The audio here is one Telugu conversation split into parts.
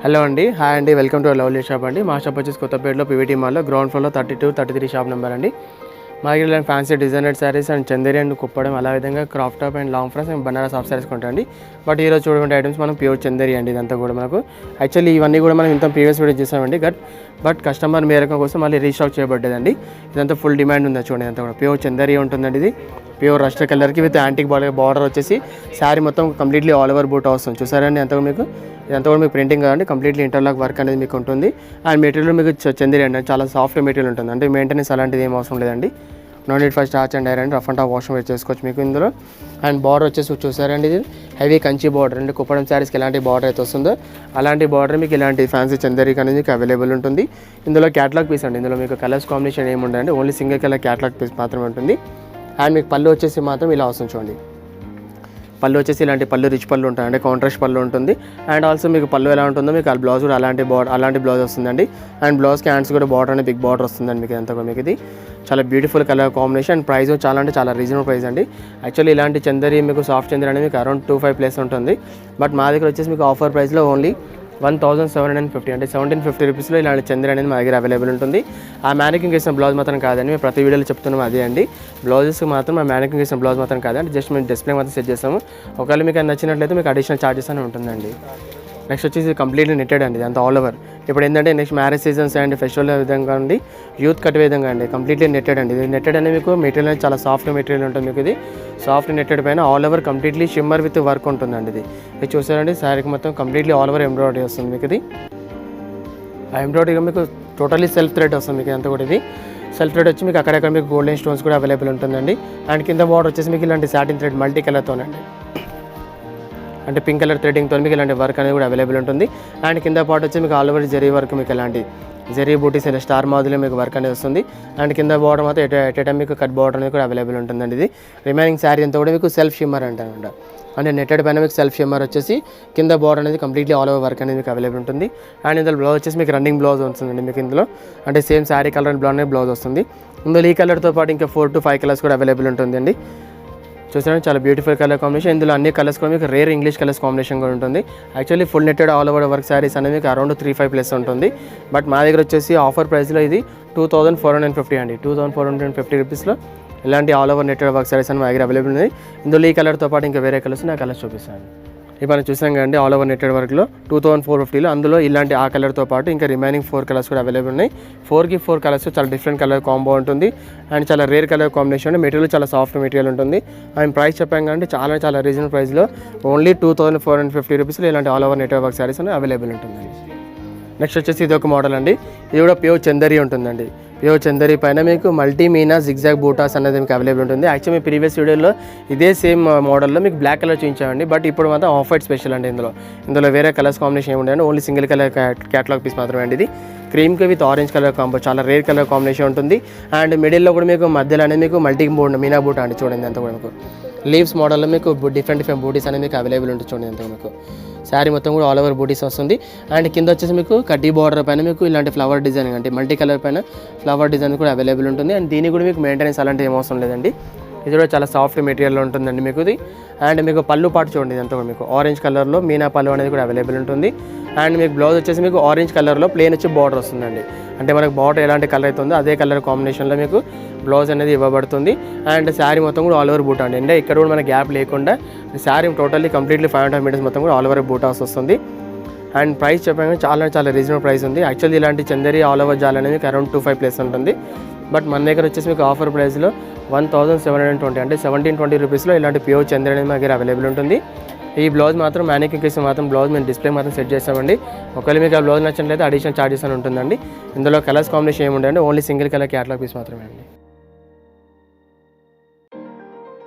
హలో అండి, హాయ్ అండి, వెల్కమ్ టు లవ్లీ షాప్ అండి. మా షాప్ వచ్చేసి కొత్తపేటలో పీవీటీ మాల్లో గ్రౌండ్ ఫ్లోర్లో 32, 33 షాప్ నెంబర్ అండి. మా దగ్గర fancy designer sarees and Chanderi and Kuppadam అలా విధంగా crop top and long frocks and Banaras half sarees కొంటండి. బట్ ఈరోజు చూడకుండా ఐటమ్స్ మనం ప్యూర్ చందేరి అండి. ఇదంతా కూడా మనకు యాక్చువల్లీ ఇవన్నీ కూడా మనం ఇంత ప్రీవియస్ వీడియో చేసామండి. బట్ కస్టమర్ మేరకు కోసం మళ్ళీ రీస్టాక్ చేయబడ్డదండి. ఇదంతా ఫుల్ డిమాండ్ ఉంది చూడండి. అంతా కూడా ప్యూర్ చందేరి ఉంటుందండి. ఇది ప్యూర్ రస్ట్ కలర్కి విత్ యాంటిక్ బార్డర్ వచ్చేసి శారీ మొత్తం కంప్లీట్లీ ఆల్ ఓవర్ బూట్ వస్తుంది. చూసారండి అంతా మీకు ఇదంతా కూడా మీకు ప్రింటింగ్ కాదండి, కంప్లీట్లీ ఇంటర్లాక్ వర్క్ అనేది మీకు ఉంటుంది. అండ్ మెటీరియల్ మీకు చందేరి అండి చాలా సాఫ్ట్ మెటీరియల్ ఉంటుంది. అంటే మెయింటెనెన్స్ అలాంటిది ఏం అవసరం లేదండి. No need for starch and iron, rough and tough wash wear చేసుకోవచ్చు మీకు ఇందులో. అండ్ బార్డర్ వచ్చేసి చూసారండి, ఇది హెవీ కంచి బార్డర్ అండి. కుప్పడం శారీస్కి ఎలాంటి బార్డర్ అయితే వస్తుందో అలాంటి బార్డర్ మీకు ఇలాంటి ఫ్యాన్సీ చందేరికి అనేది మీకు అవైలబుల్ ఉంటుంది. ఇందులో క్యాటలాగ్ పీస్ అండి. ఇందులో మీకు కలర్స్ కాంబినేషన్ ఏమి ఉండదండి, only single colour catalogue piece మాత్రమే ఉంటుంది. అండ్ మీకు పళ్ళు వచ్చేసి మాత్రం ఇలా వస్తుంది చూడండి. పళ్ళు వచ్చేసి ఇలాంటి పళ్ళు రిచ్ పళ్ళు ఉంటాయి, అంటే కాంట్రాస్ట్ పళ్ళు ఉంటుంది. అండ్ ఆల్సో మీకు పళ్ళు ఎలా ఉంటుందో మీకు బ్లౌజ్ కూడా అలాంటి బ్లౌజ్ వస్తుందండి. అండ్ బ్లౌజ్కి హ్యాండ్స్ కూడా బార్డర్ అనేది బిగ్ బార్డర్ వస్తుందండి మీకు. అంతా మీకు ఇది చాలా beautiful colour combination. And price చాలా అంటే చాలా రీజనబుల్ ప్రైస్ అండి. యాక్చువల్లీ ఇలాంటి చందేరి మీకు సాఫ్ట్ చందేరి అనేది మీకు అరౌండ్ 25+ ఉంటుంది. బట్ మా దగ్గర వచ్చేసి మీకు ఆఫర్ ప్రైస్లో ఓన్లీ 1750 అంటే 1750 రూపీస్లో ఇలాంటి చందేరి అనేది మా దగ్గర అవైలబుల్ ఉంటుంది. ఆ మ్యానికింగ్ వేసిన బ్లౌజ్ మాత్రం కాదండి, మేము ప్రతి వీడియోలో చెప్తున్నాం అదే అండి. బ్లౌజెస్ మాత్రం ఆ మ్యానికింగ్ వేసిన బ్లౌజ్ మాత్రం కాదండి, జస్ట్ మేము డిస్ప్లే మాత్రం సెట్ చేస్తాము. ఒకవేళ మీకు నచ్చినట్లయితే మీకు అడిషనల్ ఛార్జెస్ అని ఉంటుందండి. నెక్స్ట్ వచ్చేసి కంప్లీట్లీ నెట్టెడ్ అండి, అంతా ఆల్ ఓవర్. ఇప్పుడు ఏంటంటే next marriage seasons and festival విధంగా అండి, యూత్ కట్ విధంగా అండి, కంప్లీట్లీ నెట్టెడ్ అండి. ఇది నెట్టెడ్ అనేది మీకు మెటీరియల్ చాలా సాఫ్ట్ మెటీరియల్ ఉంటుంది మీకు. ఇది సాఫ్ట్ నెట్టెడ్ పైన all over completely shimmer with work ఉంటుందండి. ఇది చూసారండి, శారీకి మొత్తం కంప్లీట్లీ ఆల్ ఓవర్ ఎంబ్రాయిడరీ వస్తుంది మీకు. ఇది ఆ ఎంబ్రాయిడరీ మీకు టోటలీ సెల్ఫ్ థ్రెడ్ వస్తుంది మీకు. అంతా కూడా ఇది సెల్ఫ్ థ్రెడ్ వచ్చి మీకు అక్కడక్కడ మీకు గోల్డెన్ స్టోన్స్ కూడా అవైలబుల్ ఉంటుందండి. అండ్ కింద బార్డర్ వచ్చేసి మీకు ఇలాంటి సాటిన్ థ్రెడ్ మల్టీ కలర్తోనండి, అంటే పింక్ కలర్ థ్రెడ్డింగ్తో మీకు ఇలాంటి వర్క్ అనేది కూడా అవైలబుల్ ఉంటుంది. అండ్ కింద పార్ట్ వచ్చి మీకు ఆల్ ఓవర్ జరీ వర్క్, మీకు ఇలాంటి జరీ బూటీస్ ఇలా స్టార్ మాదిరిలో మీకు వర్క్ అనేది వస్తుంది. అండ్ కింద బార్డర్ మాత్రం ఎట్ టైం మీకు కట్ బార్డర్ అనేది కూడా అవైలబుల్ ఉంటుందండి. ఇది రిమైనింగ్ శారీ అంతా కూడా మీకు సెల్ఫ్ షిమ్మర్ అంటారనమాట. అంటే నెట్టెడ్ పైన మీకు సెల్ఫ్ షిమ్మర్ వచ్చేసి కింద బార్డర్ అనేది కంప్లీట్లీ ఆల్ ఓవర్ వర్క్ అనేది మీకు అవైలబుల్ ఉంటుంది. అండ్ ఇందులో బ్లౌజ్ వచ్చేసి మీకు రన్నింగ్ బ్లౌజ్ వస్తుందండి మీకు ఇందులో. అంటే same sari colour and blouse వస్తుంది. ఇందులో ఈ కలర్తో పాటు ఇంకా 4 to 5 కలర్స్ కూడా అవైలబుల్ ఉంటుందండి. చూసారండి, చాలా బ్యూటిఫుల్ కలర్ కాంబినేషన్. ఇందులో అన్ని కలర్స్ కూడా మీకు రేర్ ఇంగ్లీష్ కలర్స్ కాంబినేషన్ కూడా ఉంటుంది. Actually full netted all over work saris అనేది మీకు అరౌండ్ 35+ ఉంటుంది. బట్ మా దగ్గర వచ్చేసి ఆఫర్ ప్రైస్లో ఇది 2450 అండి. 2450 రూపీస్లో ఇలాంటి all over netted work saris అని మా దగ్గర అవైలబుల్ ఉంది. ఇందులో ఈ కలర్తో పాటు ఇంకా వేరే కలర్స్ నా కలర్స్ చూపిస్తాను. ఇప్పుడు మనం చూసాం కదండి, ఆల్ ఓవర్ నెట్టెడ్ వర్క్లో 2450లో అందులో ఇలాంటి ఆ కలర్తో పాటు ఇంకా రిమైనింగ్ 4 కలర్స్ కూడా అవైలబుల్ ఉన్నాయి. 4కి 4 కలర్స్ చాలా డిఫరెంట్ కలర్ కాంబో ఉంటుంది. అండ్ చాలా రేర్ కలర్ కాంబినేషన్, మెటీరియల్ చాలా సాఫ్ట్ మెటీరియల్ ఉంటుంది. అండ్ ప్రైస్ చెప్పాం కదండి, చాలా రీజనబుల్ ప్రైస్లో ఓన్లీ 2450 రూపీస్లో ఇలాంటి all over netted work saris అనేది అవైలబుల్ ఉంటుంది. నెక్స్ట్ వచ్చేసి ఇది ఒక మోడల్ అండి. ఇది కూడా ప్యూర్ చందేరి ఉంటుందండి. ప్యూర్ చందేరి పైన మీకు మల్టీ మీనా జిగ్జాగ్ బూటాస్ అనేది మీకు అవైలబుల్ ఉంటుంది. యాక్చువల్లీ మీ ప్రీవియస్ వీడియోలో ఇదే సేమ్ మోడల్లో మీకు బ్లాక్ కలర్ చూపించామండి. బట్ ఇప్పుడు మాత్రం ఆఫ్ వైట్ స్పెషల్ అండి. ఇందులో వేరే కలర్స్ కాంబినేషన్ ఏమి ఉండదండి, only single colour catalogue piece మాత్రమే అండి. ఇది క్రీమ్కి విత్ ఆరెంజ్ కలర్ కాంబో, చాలా రేర్ కలర్ కాంబినేషన్ ఉంటుంది. అండ్ మిడిల్లో కూడా మీకు మధ్యలో అనేది మీకు మల్టీ మీనా బూటా అండి. చూడండి అంతా కూడా మీకు లీవ్స్ మోడల్లో మీకు డిఫరెంట్ బూటీస్ అనేది మీకు అవైలబుల్ ఉంటుంది. చూడండి అంతా మీకు శారీ మొత్తం కూడా ఆల్ ఓవర్ బూటీస్ వస్తుంది. అండ్ కింద వచ్చేసి మీకు కడ్డీ బార్డర్ పైన మీకు ఇలాంటి ఫ్లవర్ డిజైన్ అంటే మల్టీ కలర్ పైన ఫ్లవర్ డిజైన్ కూడా అవైలబుల్ ఉంటుంది. అండ్ దీనికి కూడా మీకు మెయింటెనెన్స్ అలాంటి ఏం అవసరం లేదండి. ఇది కూడా చాలా సాఫ్ట్ మెటీరియల్లో ఉంటుందండి మీకు ఇది. అండ్ మీకు పళ్ళు పాటు చూడండి, ఇదంతా కూడా మీకు ఆరెంజ్ కలర్లో మీనా పళ్ళు అనేది కూడా అవైలబుల్ ఉంటుంది. అండ్ మీకు బ్లౌజ్ వచ్చేసి మీకు ఆరెంజ్ కలర్లో ప్లేన్ వచ్చి బార్డర్ వస్తుందండి. అంటే మనకు బార్డర్ ఎలాంటి కలర్ అయితే ఉందో అదే కలర్ కాంబినేషన్లో మీకు బ్లౌజ్ అనేది ఇవ్వబడుతుంది. అండ్ శారీ మొత్తం కూడా ఆల్ ఓవర్ బూటా అండి. అంటే ఇక్కడ కూడా మన గ్యాప్ లేకుండా శారీ టోటల్లీ కంప్లీట్లీ 500 మీటర్స్ మొత్తం కూడా ఆల్ ఓవర్ బూటాస్ వస్తుంది. అండ్ ప్రైస్ చెప్పాను చాలా రీజనబుల్ ప్రైస్ ఉంది. యాక్చువల్లీ ఇలాంటి చందేరి ఆల్ ఓవర్ జాల్ అనేది మీకు అరౌండ్ 25+ ఉంటుంది. బట్ మన దగ్గర వచ్చేసి మీకు ఆఫర్ ప్రైస్లో 1720 అంటే 1720 రూపీస్లో ఇలాంటి ప్యూర్ చందేరి అనేది మా దగ్గర అవైలబుల్ ఉంటుంది. ఈ బ్లౌజ్ మాత్రం మ్యానికింగ్ కేసు మాత్రం బ్లౌజ్ మేము డిస్ప్లే మాత్రం సెట్ చేస్తామండి. ఒకవేళ మీకు ఆ బ్లౌజ్ నచ్చినట్లయితే అడిషనల్ ఛార్జెస్ అని ఉంటుందండి. ఇందులో కలర్స్ కాంబినేషన్ ఏమి ఉండదండి, only single colour catalogue piece మాత్రమే అండి.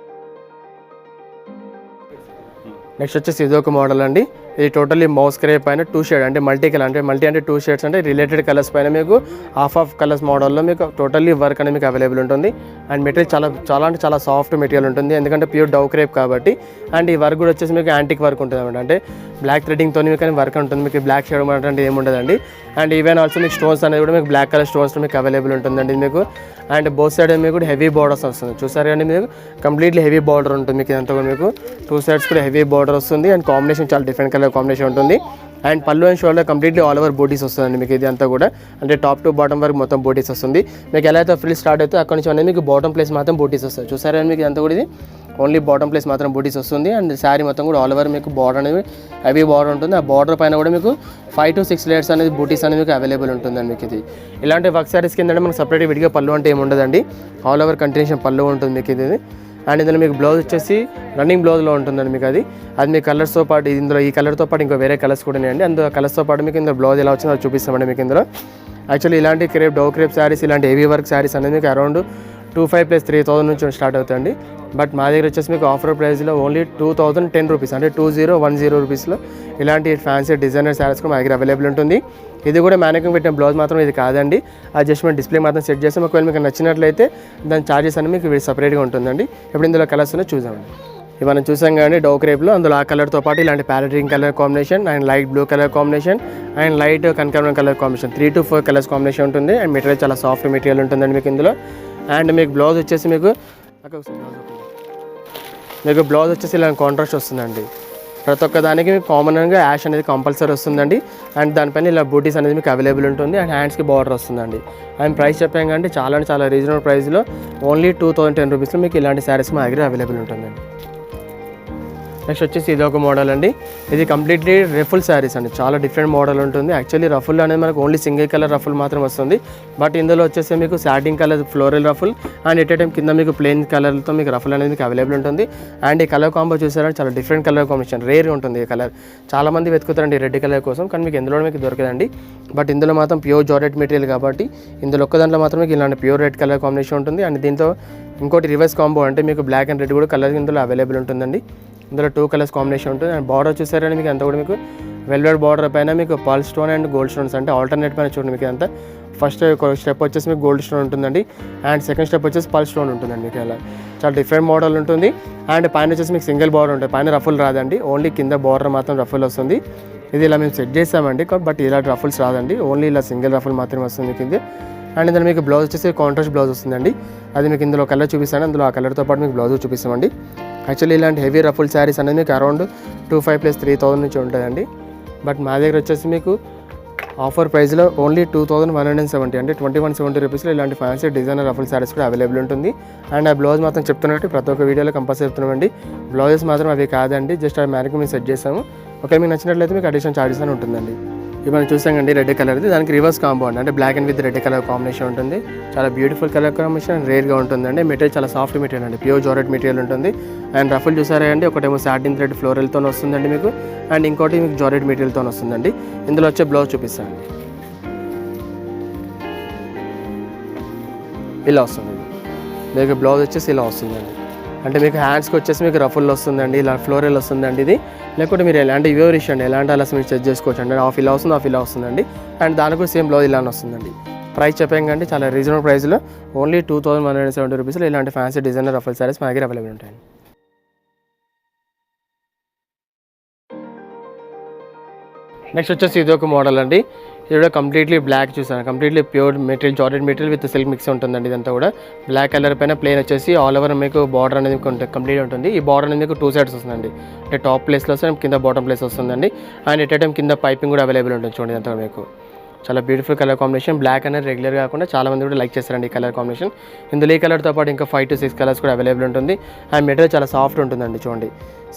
నెక్స్ట్ వచ్చేసి ఇది ఒక మోడల్ అండి. ఇది టోటల్లీ మౌస్ గ్రే పైన 2 షేడ్ అంటే మల్టీ కలర్ అంటే మల్టీ అంటే 2 షేడ్స్ అంటే రిలేటెడ్ కలర్స్ పైన మీకు హాఫ్ కలర్స్ మోడల్లో మీకు టోటల్లీ వర్క్ అనేది మీకు అవైలబుల్ ఉంటుంది. అండ్ మెటీరియల్ చాలా సాఫ్ట్ మెటీరియల్ ఉంటుంది, ఎందుకంటే ప్యూర్ డౌ క్రేప్ కాబట్టి. అండ్ ఈ వర్క్ కూడా వచ్చేసి మీకు యాంటిక్ వర్క్ ఉంటుంది అనమాట. అంటే బ్లాక్ థ్రెడ్డింగ్తో మీకు వర్క్ ఉంటుంది, మీకు బ్లాక్ షేడ్ అంటే ఏమి ఉండదండి. అండ్ ఈవెన్ ఆల్సో మీకు స్టోన్స్ అనేది కూడా మీకు బ్లాక్ కలర్ స్టోన్స్ మీకు అవైలబుల్ ఉంటుందండి మీకు. అండ్ బోత్ సైడ్ మీకు కూడా హెవీ బార్డర్స్ వస్తుంది. చూసారు కానీ మీకు కంప్లీట్లీ హెవీ బార్డర్ ఉంటుంది మీకు. ఇదంతా కూడా మీకు 2 సైడ్స్ కూడా హెవీ బార్డర్ వస్తుంది. అండ్ కాంబినేషన్ చాలా డిఫరెంట్ కలర్ కాంబినేషన్ ఉంటుంది. అండ్ పళ్ళు and shoulder completely all over బూటీస్ వస్తుందండి మీకు ఇది అంతా కూడా, అంటే టాప్ టు బాటమ్ వరకు మొత్తం బూటీస్ వస్తుంది. మీకు ఎలా అయితే ఫ్రిల్ స్టార్ట్ అయితే అక్కడ నుంచి అనేది మీకు బాటమ్ ప్లేస్ మాత్రం బూటీస్ వస్తాయి. చూసారా మీకు ఇదంతా కూడా ఇది ఓన్లీ బాటమ్ ప్లేస్ మాత్రం బూటీస్ వస్తుంది. అండ్ శారీ మొత్తం కూడా ఆల్ ఓవర్ మీకు బార్డర్ అనేది హెవీ బార్డర్ ఉంటుంది. ఆ బార్డర్ పైన కూడా మీకు 5 to 6 లేయర్స్ అనేది బూటీస్ అనేది మీకు అవైలబుల్ ఉంటుందండి మీకు ఇది. ఇలాంటి వర్క్ శారీస్ కింద మనకు సపరేట్ విడిగా పళ్ళు అంటే ఏమి ఉండదండి, ఆల్ ఓవర్ కంటిన్యూషన్ పళ్ళు ఉంటుంది మీకు ఇది. అండ్ ఇందులో మీకు బ్లౌజ్ వచ్చేసి రన్నింగ్ బ్లౌజ్లో ఉంటుందండి మీకు అది మీ కలర్స్తో పాటు ఇందులో ఈ కలర్తో పాటు ఇంకా వేరే కలర్స్ కూడా ఉన్నాయండి. అందులో కలర్స్తో పాటు మీకు ఇందులో బ్లౌజ్ ఎలా వచ్చిందో అది చూపిస్తామండి మీకు ఇందులో. యాక్చువల్లీ ఇలాంటి డో క్రేప్ శారీస్ ఇలాంటి హెవీ వర్క్ శారీస్ అనేది మీకు అరౌండ్ 2500 + 3000 నుంచి స్టార్ట్ అవుతాయండి. బట్ మా దగ్గర వచ్చేసి మీకు ఆఫర్ ప్రైస్లో ఓన్లీ 2010 రూపీస్ అంటే 2010 రూపీస్లో ఇలాంటి ఫ్యాన్సీ డిజైనర్ శారీస్ కూడా మా దగ్గర అవైలబుల్ ఉంటుంది. ఇది కూడా మ్యానికింగ్ పెట్టిన బ్లౌజ్ మాత్రం ఇది కాదండి, అది జస్ట్ మేము డిస్ప్లే మాత్రం సెట్ చేస్తాం. ఒకవేళ మీకు నచ్చినట్లయితే దాని ఛార్జెస్ అనేది మీకు సపరేట్గా ఉంటుందండి. ఇప్పుడు ఇందులో కలర్స్ చూద్దామండి. ఇవి మనం చూసాం కానీ డో క్రేప్లో అందులో ఆ కలర్తో పాటు ఇలాంటి parrot green colour combination and light blue colour combination and light కనకాంబరం colour combination 3 to 4 colours combination ఉంటుంది. అండ్ మెటీరియల్ చాలా సాఫ్ట్ మెటీరియల్ ఉంటుందండి మీకు ఇందులో. అండ్ మీకు బ్లౌజ్ వచ్చేసి మీకు బ్లౌజ్ వచ్చేసి ఇలా కాంట్రాస్ట్ వస్తుందండి. ప్రతి ఒక్క దానికి మీకు కామన్గా యాష్ అనేది కంపల్సరీ వస్తుందండి. అండ్ దానిపైన ఇలా బూటీస్ అనేది మీకు అవైలబుల్ ఉంటుంది. అండ్ హ్యాండ్స్కి బార్డర్ వస్తుందండి. అండ్ ప్రైస్ చెప్పాం కానీ చాలా రీజనబుల్ ప్రైస్లో ఓన్లీ 2010 రూపీస్లో మీకు ఇలాంటి శారీస్ మా దగ్గర అవైలబుల్ ఉంటుందండి. నెక్స్ట్ వచ్చేసి ఇది ఒక మోడల్ అండి, ఇది కంప్లీట్లీ రఫుల్ శారీస్ అండి, చాలా డిఫరెంట్ మోడల్ ఉంటుంది. యాక్చువల్లీ రఫుల్ అనేది మనకు ఓన్లీ సింగిల్ కలర్ రఫుల్ మాత్రం వస్తుంది. బట్ ఇందులో వచ్చేసి మీకు satin colour floral ruffle and at a time కింద మీకు ప్లెయిన్ కలర్తో మీకు రఫుల్ అనేది మీకు అవైలబుల్ ఉంటుంది. అండ్ ఈ కలర్ కాంబో చూసారంటే చాలా డిఫరెంట్ కలర్ కాంబినేషన్, రేర్గా ఉంటుంది ఈ కలర్. చాలామంది వెతుకుతారండి రెడ్ కలర్ కోసం, కానీ మీకు ఎందులో మీకు దొరకదండి. బట్ ఇందులో మాత్రం ప్యూర్ జార్జెట్ మెటీరియల్ కాబట్టి ఇందులో ఒక్క దాంట్లో మాత్రం మీకు ఇలాంటి ప్యూర్ రెడ్ కలర్ కాంబినేషన్ ఉంటుంది. అండ్ దీంతో ఇంకోటి రివర్స్ కాంబో అంటే మీకు బ్లాక్ అండ్ రెడ్ కూడా కలర్ ఇందులో అవైలబుల్ ఉంటుందండి. ఇందులో 2 కలర్స్ కాంబినేషన్ ఉంటుంది. అండ్ బార్డర్ చూసారని మీకు అంతా కూడా మీకు వెల్వెట్ బార్డర్ పైన మీకు pearl stone and gold stones అంటే ఆల్టర్నేట్ పైన చూడండి మీకు అంతా. ఫస్ట్ స్టెప్ వచ్చేసి మీకు గోల్డ్ స్టోన్ ఉంటుందండి. అండ్ సెకండ్ స్టెప్ వచ్చేసి పర్ల్ స్టోన్ ఉంటుందండి మీకు అలా చాలా డిఫరెంట్ మోడల్ ఉంటుంది. అండ్ పైన వచ్చేసి మీకు సింగిల్ బార్డర్ ఉంటుంది, పైన రఫుల్ రాదండి, ఓన్లీ కింద బార్డర్ మాత్రం రఫుల్ వస్తుంది. ఇది ఇలా మేము సెట్ చేసామండి, బట్ ఇలా రఫుల్స్ రాదండి, ఓన్లీ ఇలా సింగిల్ రఫుల్ మాత్రమే వస్తుంది కింద. అండ్ ఇందులో మీకు బ్లౌజ్ వచ్చేసి కాంట్రాస్ట్ బ్లౌజ్ వస్తుందండి, అది మీకు ఇందులో కలర్ చూపిస్తాను, అందులో ఆ కలర్తో పాటు మీకు బ్లౌజ్ చూపిస్తామండి. యాక్చువల్లీ ఇలాంటి హెవీ రఫుల్ శారీస్ అనేది మీకు అరౌండ్ 2500 + 3000 నుంచి ఉంటుందండి. బట్ మా దగ్గర వచ్చేసి మీకు ఆఫర్ ప్రైస్లో ఓన్లీ 2170 అంటే 2170 రూపీస్లో ఇలాంటి ఫ్యాన్సీ డిజైనర్ రఫుల్ శారీస్ కూడా అవైలబుల్ ఉంటుంది. అండ్ ఆ బ్లౌజ్ మాత్రం చెప్తున్నట్టు ప్రతి ఒక్క వీడియోలో కంపల్సరీ చెప్తున్నామండి, బ్లౌజెస్ మాత్రం అవి కాదండి, జస్ట్ ఆ మ్యారికి మేము సెట్ చేసాము. ఒకవేళ మీకు నచ్చినట్లయితే మీకు అడిషనల్ ఛార్జెస్ అని ఉంటుందండి. ఇప్పుడు మనం చూసామండి రెడ్ కలర్ది, దానికి రివర్స్ కాంబో అండి, అంటే black and with red colour combination ఉంటుంది. చాలా బ్యూటిఫుల్ కలర్ కాంబినేషన్, రేర్గా ఉంటుందండి. మెటీరియల్ చాలా సాఫ్ట్ మెటీరియల్ అండి, ప్యూర్ జార్జెట్ మెటీరియల్ ఉంటుంది. అండ్ రఫుల్ చూసారా అండి, ఒకటేమో సాటిన్ థ్రెడ్ ఫ్లోరల్తో వస్తుందండి మీకు, అండ్ ఇంకోటి మీకు జార్జెట్ మెటీరియల్తో వస్తుందండి. ఇందులో వచ్చే బ్లౌజ్ చూపిస్తాను, ఇలా వస్తుంది మీకు బ్లౌజ్ వచ్చేసి ఇలా వస్తుందండి. అంటే మీకు హ్యాండ్స్కి వచ్చేసి మీకు రఫుల్ వస్తుందండి, ఇలా ఫ్లోరల్ వస్తుందండి ఇది. లేకుంటే మీరు ఎలాంటి వ్యూరిష్ అండి, ఎలాంటి అలా మీరు సెట్ చేసుకోవచ్చు అండి, హాఫ్ ఇలా వస్తుంది, హాఫ్ ఇలా వస్తుందండి. అండ్ దానికి కూడా సేమ్ బ్లౌజ్ ఇలానే వస్తుందండి. ప్రైస్ చెప్పాం కండి చాలా రీజనబుల్ ప్రైస్లో ఓన్లీ 2170 రూపీస్లో ఇలాంటి ఫ్యాన్సీ డిజైనర్ రఫుల్ శారీస్ మా దగ్గర అవైలబుల్ ఉంటాయండి. నెక్స్ట్ వచ్చేసి ఇది ఒక మోడల్ అండి, ఇది కూడా కంప్లీట్లీ బ్లాక్ చూసాను, completely pure material georgette material with silk mix ఉంటుందండి. ఇదంతా కూడా బ్లాక్ కలర్ పైన ప్లేన్ వచ్చేసి ఆల్ ఓవర్ మీకు బార్డర్ అనేది కంప్లీట్ ఉంటుంది. ఈ బార్డర్ అనేది మీకు 2 సైడ్స్ వస్తుందండి, అంటే టాప్ ప్లేస్లో వస్తుంది, కింద బాటమ్ ప్లేస్ వస్తుందండి. అండ్ ఎట్ ఏ టైం కింద పైపింగ్ కూడా అవైలబుల్ ఉంటుంది. చూడండి ఇదంతా మీకు చాలా బ్యూటిఫుల్ కలర్ కాంబినేషన్, బ్లాక్ అనేది రెగ్యులర్ కాకుండా చాలామంది కూడా లైక్ చేస్తారండి ఈ కలర్ కాంబినేషన్. ఇందులో ఈ కలర్తో పాటు ఇంకా 5 to 6 కలర్స్ కూడా అవైలబుల్ ఉంటుంది. అండ్ మెటీరియల్ చాలా సాఫ్ట్ ఉంటుందండి. చూడండి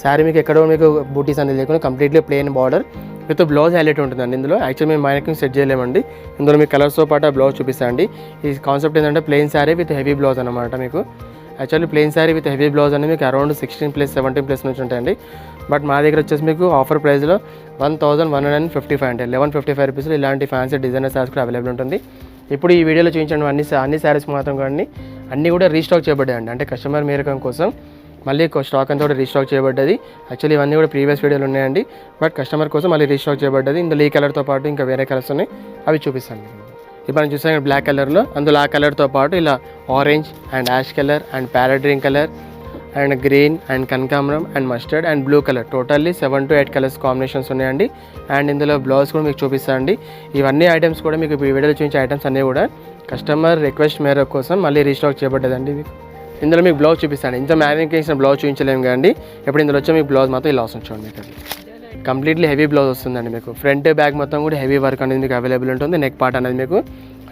శారీ మీకు ఎక్కడో మీకు బూటీస్ అనేది లేకుండా completely plain border with blouse highlight ఉంటుందండి. ఇందులో యాక్చువల్లీ మేము మైనకింగ్ సెట్ చేయలేమండి, ఇందులో మీకు కలర్స్తో పాటు బ్లౌజ్ చూపిస్తాండి. ఈ కాన్సెప్ట్ ఏంటంటే plain sari with heavy blouse అనమాట. మీకు actually plain sari with heavy blouse అనేది మీకు అరౌండ్ 16 + 17 నుంచి ఉంటాయండి. బట్ మా దగ్గర వచ్చేసి మీకు ఆఫర్ ప్రైస్లో 1155 అంటే 1155 రూపీస్లో ఇలాంటి ఫ్యాన్సీ డిజైనర్ శారీస్ కూడా అవైలబుల్ ఉంటుంది. ఇప్పుడు ఈ వీడియోలో చూపించండి అన్ని శారీస్ మాత్రం కానీ అన్నీ కూడా రీస్టాక్ చేయబడ్డాయండి, అంటే కస్టమర్ మేరకం కోసం మళ్ళీ స్టాక్ అంతా కూడా రీస్టాక్ చేయబడ్డది. యాక్చువల్లీ ఇవన్నీ కూడా ప్రీవియస్ వీడియోలు ఉన్నాయండి, బట్ కస్టమర్ కోసం మళ్ళీ రీస్టాక్ చేయబడ్డది. ఇందులో ఈ కలర్తో పాటు ఇంకా వేరే కలర్స్ ఉన్నాయి, అవి చూపిస్తాను. ఇప్పుడు మనం చూసాం బ్లాక్ కలర్లో, అందులో ఆ కలర్తో పాటు ఇలా orange and ash colour and parrot green colour and green and కనకాంబరం and mustard and blue colour totally 7 to 8 colours combinations ఉన్నాయండి. అండ్ ఇందులో బ్లౌజ్ కూడా మీకు చూపిస్తానండి. ఇవన్నీ ఐటమ్స్ కూడా మీకు ఈ వీడియోలో చూపించే ఐటమ్స్ అన్నీ కూడా కస్టమర్ రిక్వెస్ట్ మేరకు కోసం మళ్ళీ రీస్టాక్ చేయబడ్డదండి. ఇందులో మీకు బ్లౌజ్ చూపిస్తాను, ఇంత మ్యారింగ్ చేసిన బ్లౌజ్ చూపించలేము కానీ ఇప్పుడు ఇందులో వచ్చి మీకు బ్లౌజ్ మాత్రం ఇలా వస్తుంది. చూడండి మీకు కంప్లీట్లీ హెవీ బ్లౌజ్ వస్తుందండి మీకు. ఫ్రంట్ బ్యాక్ మొత్తం కూడా హెవీ వర్క్ అనేది మీకు అవైలబుల్ ఉంటుంది. నెక్ పార్ట్ అనేది మీకు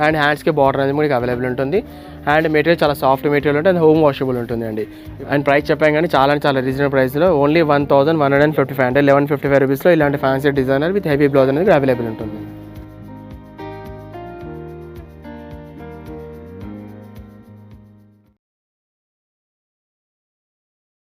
అండ్ హ్యాండ్స్కి బార్డర్ అనేది మీకు అవైలబుల్ ఉంటుంది. అండ్ మెటీరియల్ చాలా సాఫ్ట్ మెటీరియల్ ఉంటుంది. హోమ్ వాషబుల్ ఉంటుంది అండి. అండ్ ప్రైస్ చెప్పాం కానీ చాలా రీజనబుల్ ప్రైస్లో ఓన్లీ 1155 అంటే 1155 రూపీస్లో ఇలాంటి fancy designer with heavy blouse అనేది అవైలబుల్ ఉంటుంది.